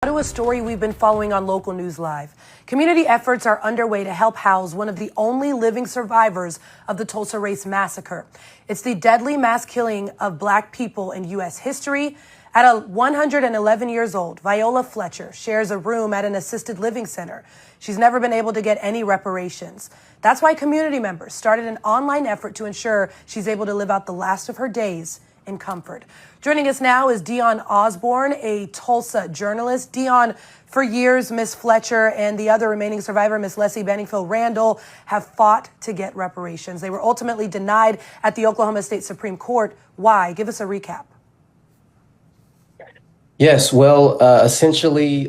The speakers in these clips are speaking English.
To a story we've been following on Local News Live. Community efforts are underway to help house one of the only living survivors of the Tulsa Race Massacre. It's the deadly mass killing of Black people in U.S. history. At 111 years old, Viola Fletcher shares a room at an assisted living center. She's never been able to get any reparations. That's why community members started an online effort to ensure she's able to live out the last of her days in comfort. Joining us now is Dion Osborne, a Tulsa journalist. Dion, for years, Miss Fletcher and the other remaining survivor, Miss Leslie Benningfield Randall, have fought to get reparations. They were ultimately denied at the Oklahoma State Supreme Court. Why? Give us a recap. Yes, well, essentially,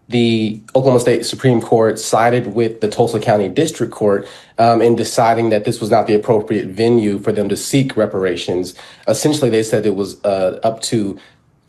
the Oklahoma State Supreme Court sided with the Tulsa County District Court in deciding that this was not the appropriate venue for them to seek reparations. Essentially, they said it was up to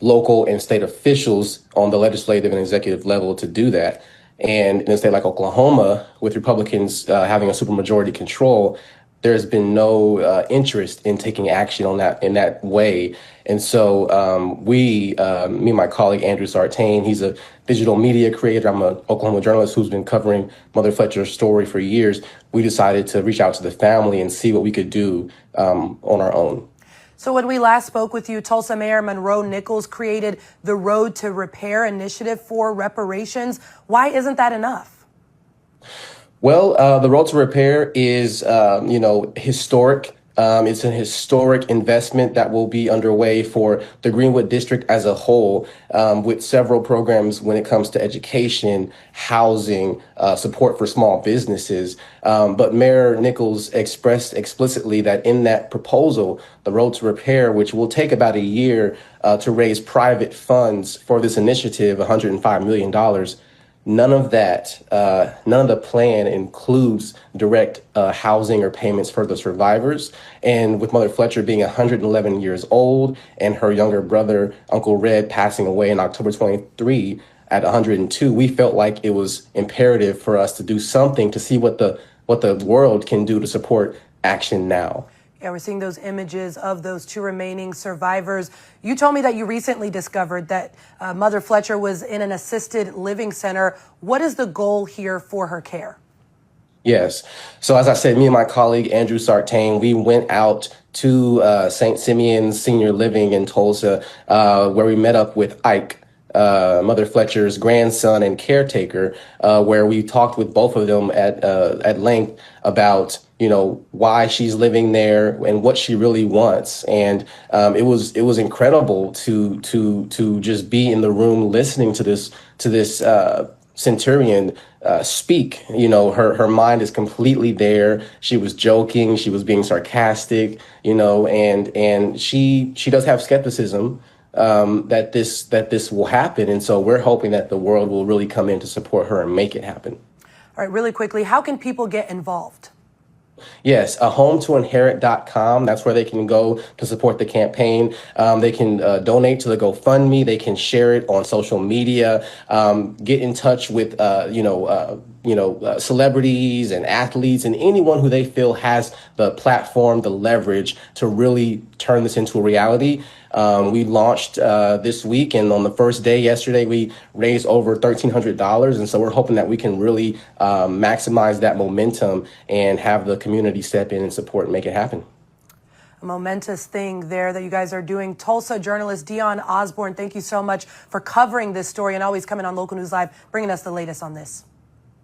local and state officials on the legislative and executive level to do that. And in a state like Oklahoma, with Republicans having a supermajority control, there's been no interest in taking action on that in that way. And so me and my colleague, Andrew Sartain, he's a digital media creator. I'm an Oklahoma journalist who's been covering Mother Fletcher's story for years. We decided to reach out to the family and see what we could do on our own. So when we last spoke with you, Tulsa Mayor Monroe Nichols created the Road to Repair initiative for reparations. Why isn't that enough? Well, the Road to Repair is, historic. It's an historic investment that will be underway for the Greenwood District as a whole, with several programs when it comes to education, housing, support for small businesses. But Mayor Nichols expressed explicitly that in that proposal, the Road to Repair, which will take about a year to raise private funds for this initiative, $105 million, none of the plan includes direct housing or payments for the survivors. And with Mother Fletcher being 111 years old and her younger brother, Uncle Red, passing away in October 23 at 102, we felt like it was imperative for us to do something to see what the world can do to support action now. Yeah, we're seeing those images of those two remaining survivors. You told me that you recently discovered that Mother Fletcher was in an assisted living center. What is the goal here for her care? Yes. So as I said, me and my colleague, Andrew Sartain, we went out to St. Simeon's Senior Living in Tulsa, where we met up with Ike, Mother Fletcher's grandson and caretaker, where we talked with both of them at length about why she's living there and what she really wants. And it was incredible to just be in the room listening to this centurion speak. Her mind is completely there. She was joking, she was being sarcastic, and she does have skepticism that this will happen. And so we're hoping that the world will really come in to support her and make it happen. All right, really quickly, how can people get involved? Yes, HomeToInherit.com. That's where they can go to support the campaign. They can donate to the GoFundMe. They can share it on social media. Get in touch with celebrities and athletes and anyone who they feel has the platform, the leverage to really turn this into a reality. We launched this week, and on the first day yesterday, we raised over $1,300. And so we're hoping that we can really maximize that momentum and have the community step in and support and make it happen. A momentous thing there that you guys are doing. Tulsa journalist Dion Osborne, thank you so much for covering this story and always coming on Local News Live, bringing us the latest on this.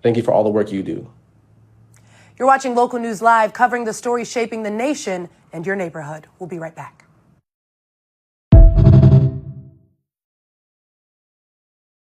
Thank you for all the work you do. You're watching Local News Live, covering the story shaping the nation and your neighborhood. We'll be right back.